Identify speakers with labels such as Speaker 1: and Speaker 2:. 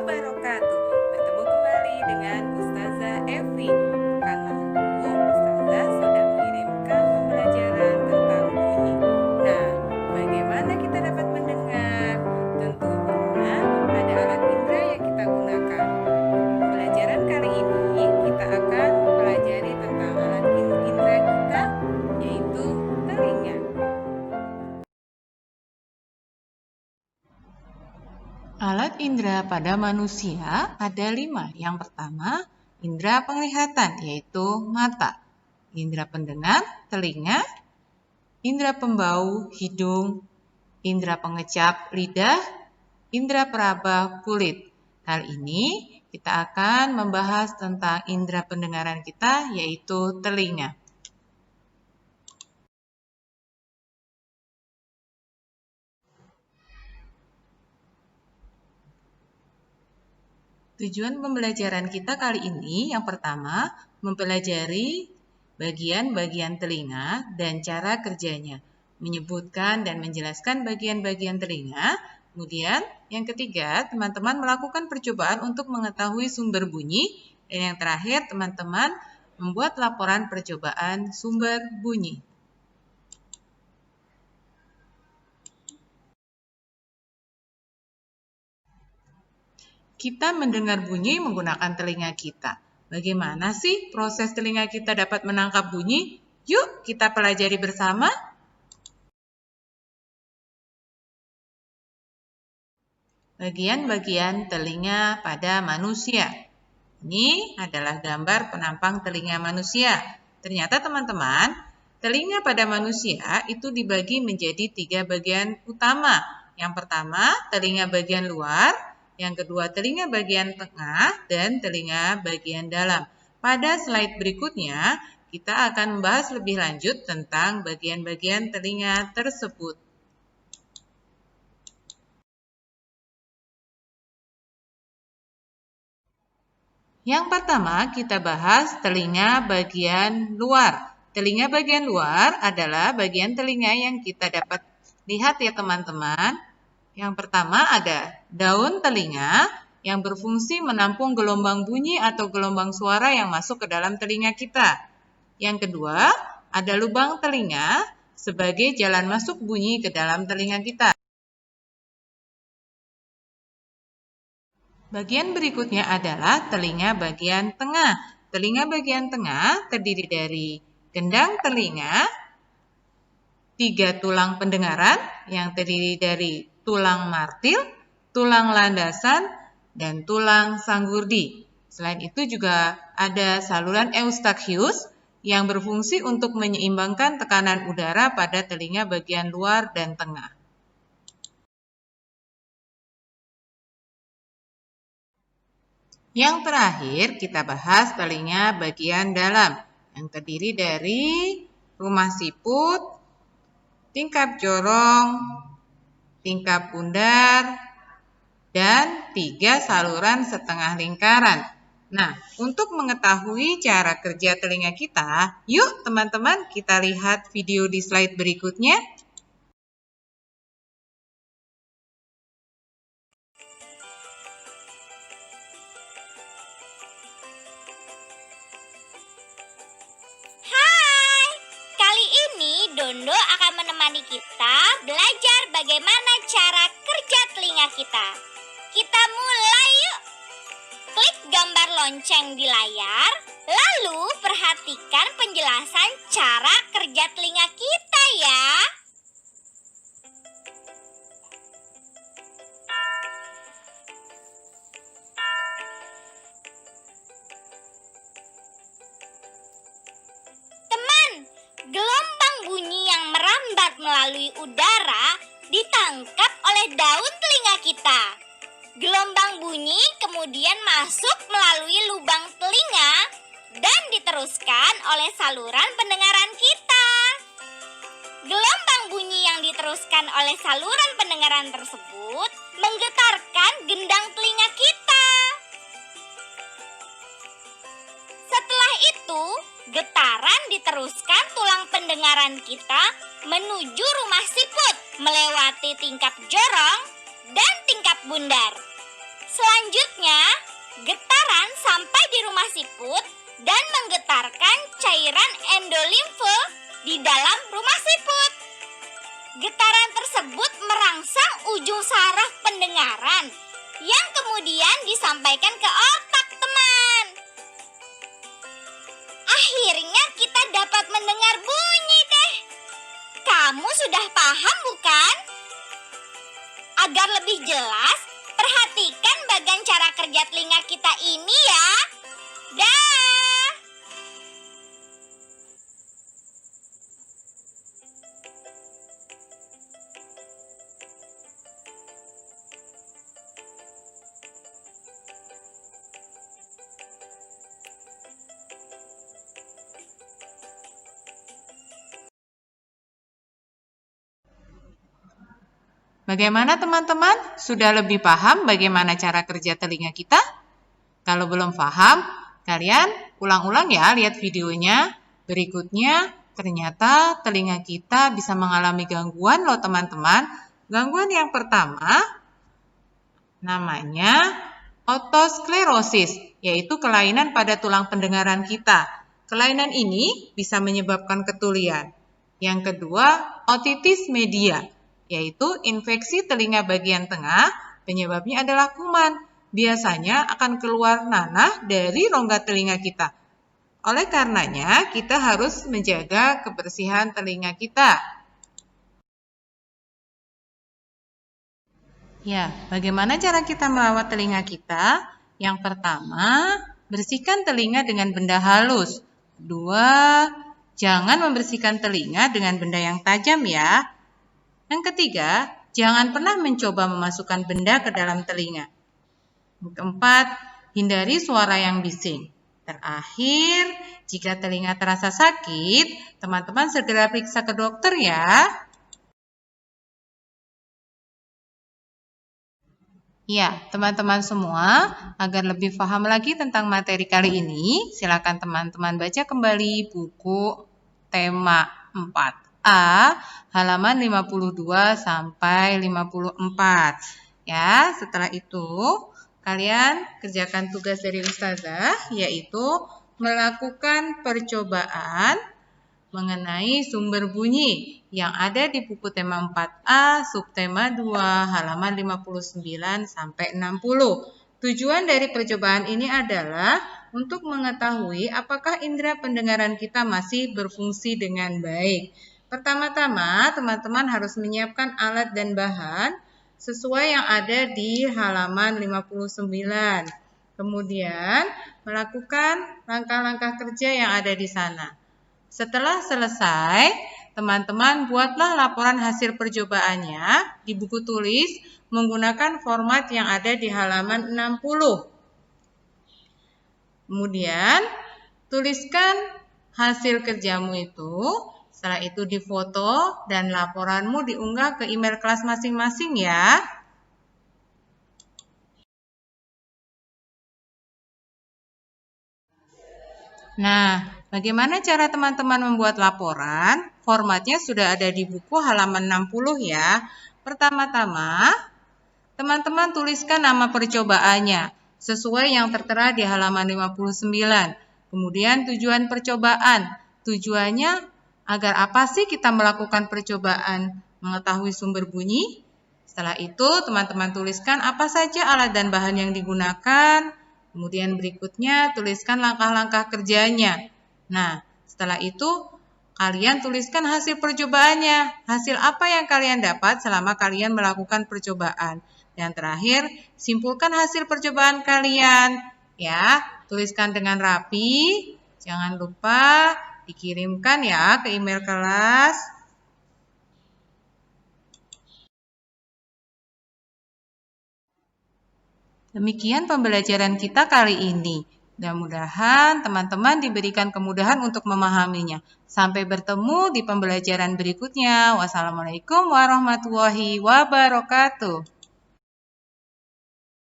Speaker 1: wabarakatuh. Bertemu kembali dengan Ustazah Evi. Pekan lalu, Ustazah sudah mengirimkan pembelajaran tentang bunyi. Nah, bagaimana kita dapat mendengar? Tentunya ada alat indera yang kita gunakan. Pembelajaran kali ini kita akan pelajari tentang alat indera kita, yaitu telinga.
Speaker 2: Alat indera pada manusia ada 5. Yang pertama, indera penglihatan, yaitu mata. Indera pendengar, telinga. Indera pembau, hidung. Indera pengecap, lidah. Indera peraba, kulit. Kali ini kita akan membahas tentang indera pendengaran kita, yaitu telinga. Tujuan pembelajaran kita kali ini yang pertama, mempelajari bagian-bagian telinga dan cara kerjanya, menyebutkan dan menjelaskan bagian-bagian telinga. Kemudian yang ketiga, teman-teman melakukan percobaan untuk mengetahui sumber bunyi. Dan yang terakhir, teman-teman membuat laporan percobaan sumber bunyi. Kita mendengar bunyi menggunakan telinga kita. Bagaimana sih proses telinga kita dapat menangkap bunyi? Yuk kita pelajari bersama. Bagian-bagian telinga pada manusia. Ini adalah gambar penampang telinga manusia. Ternyata teman-teman, telinga pada manusia itu dibagi menjadi 3 bagian utama. Yang pertama, telinga bagian luar. Yang kedua, telinga bagian tengah dan telinga bagian dalam. Pada slide berikutnya, kita akan membahas lebih lanjut tentang bagian-bagian telinga tersebut. Yang pertama, kita bahas telinga bagian luar. Telinga bagian luar adalah bagian telinga yang kita dapat lihat ya teman-teman. Yang pertama ada daun telinga yang berfungsi menampung gelombang bunyi atau gelombang suara yang masuk ke dalam telinga kita. Yang kedua, ada lubang telinga sebagai jalan masuk bunyi ke dalam telinga kita. Bagian berikutnya adalah telinga bagian tengah. Telinga bagian tengah terdiri dari gendang telinga, 3 tulang pendengaran yang terdiri dari tulang martil, tulang landasan, dan tulang sanggurdi. Selain itu juga ada saluran eustachius yang berfungsi untuk menyeimbangkan tekanan udara pada telinga bagian luar dan tengah. Yang terakhir kita bahas telinga bagian dalam yang terdiri dari rumah siput, tingkap jorong, tingkap bundar, dan 3 saluran setengah lingkaran. Nah, untuk mengetahui cara kerja telinga kita, yuk teman-teman kita lihat video di slide berikutnya.
Speaker 3: Hai, kali ini Dondo akan menemani kita belajar bagaimana cara kerja telinga kita. Kita mulai yuk. Klik gambar lonceng di layar, lalu perhatikan penjelasan cara kerja telinga kita ya. Teman, gelombang bunyi yang merambat melalui udara ditangkap oleh daun telinga kita. Gelombang bunyi kemudian masuk melalui lubang telinga dan diteruskan oleh saluran pendengaran kita. Gelombang bunyi yang diteruskan oleh saluran pendengaran tersebut menggetarkan gendang telinga kita. Setelah itu, getaran diteruskan tulang pendengaran kita menuju rumah siput melewati tingkap jorong dan tingkap bundar. Selanjutnya, getaran sampai di rumah siput dan menggetarkan cairan endolimfe di dalam rumah siput. Getaran tersebut merangsang ujung saraf pendengaran yang kemudian disampaikan ke otak teman. Akhirnya kita dapat mendengar bunyi deh. Kamu sudah paham bukan? Agar lebih jelas, perhatikan bagian cara kerja telinga kita ini ya. Dah.
Speaker 2: Bagaimana teman-teman? Sudah lebih paham bagaimana cara kerja telinga kita? Kalau belum paham, kalian ulang-ulang ya lihat videonya. Berikutnya, ternyata telinga kita bisa mengalami gangguan loh teman-teman. Gangguan yang pertama namanya otosklerosis, yaitu kelainan pada tulang pendengaran kita. Kelainan ini bisa menyebabkan ketulian. Yang kedua, otitis media, yaitu infeksi telinga bagian tengah, penyebabnya adalah kuman. Biasanya akan keluar nanah dari rongga telinga kita. Oleh karenanya, kita harus menjaga kebersihan telinga kita. Ya, bagaimana cara kita merawat telinga kita? Yang pertama, bersihkan telinga dengan benda halus. Kedua, jangan membersihkan telinga dengan benda yang tajam ya. Yang ketiga, jangan pernah mencoba memasukkan benda ke dalam telinga. Keempat, hindari suara yang bising. Terakhir, jika telinga terasa sakit, teman-teman segera periksa ke dokter ya. Ya, teman-teman semua, agar lebih paham lagi tentang materi kali ini, silakan teman-teman baca kembali buku tema 4A, halaman 52 sampai 54. Ya, setelah itu kalian kerjakan tugas dari Ustazah, yaitu melakukan percobaan mengenai sumber bunyi yang ada di buku tema 4A, subtema 2, halaman 59 sampai 60. Tujuan dari percobaan ini adalah untuk mengetahui apakah indera pendengaran kita masih berfungsi dengan baik. Pertama-tama, teman-teman harus menyiapkan alat dan bahan sesuai yang ada di halaman 59. Kemudian, melakukan langkah-langkah kerja yang ada di sana. Setelah selesai, teman-teman buatlah laporan hasil percobaannya di buku tulis menggunakan format yang ada di halaman 60. Kemudian, tuliskan hasil kerjamu itu, setelah itu difoto dan laporanmu diunggah ke email kelas masing-masing ya. Nah, bagaimana cara teman-teman membuat laporan? Formatnya sudah ada di buku halaman 60 ya. Pertama-tama, teman-teman tuliskan nama percobaannya sesuai yang tertera di halaman 59. Kemudian tujuan percobaan. Tujuannya agar apa sih kita melakukan percobaan mengetahui sumber bunyi? Setelah itu, teman-teman tuliskan apa saja alat dan bahan yang digunakan. Kemudian berikutnya tuliskan langkah-langkah kerjanya. Nah, setelah itu kalian tuliskan hasil percobaannya. Hasil apa yang kalian dapat selama kalian melakukan percobaan. Dan terakhir, simpulkan hasil percobaan kalian. Ya, tuliskan dengan rapi. Jangan lupa dikirimkan ya ke email kelas. Demikian pembelajaran kita kali ini. Mudah-mudahan teman-teman diberikan kemudahan untuk memahaminya. Sampai bertemu di pembelajaran berikutnya. Wassalamualaikum warahmatullahi wabarakatuh.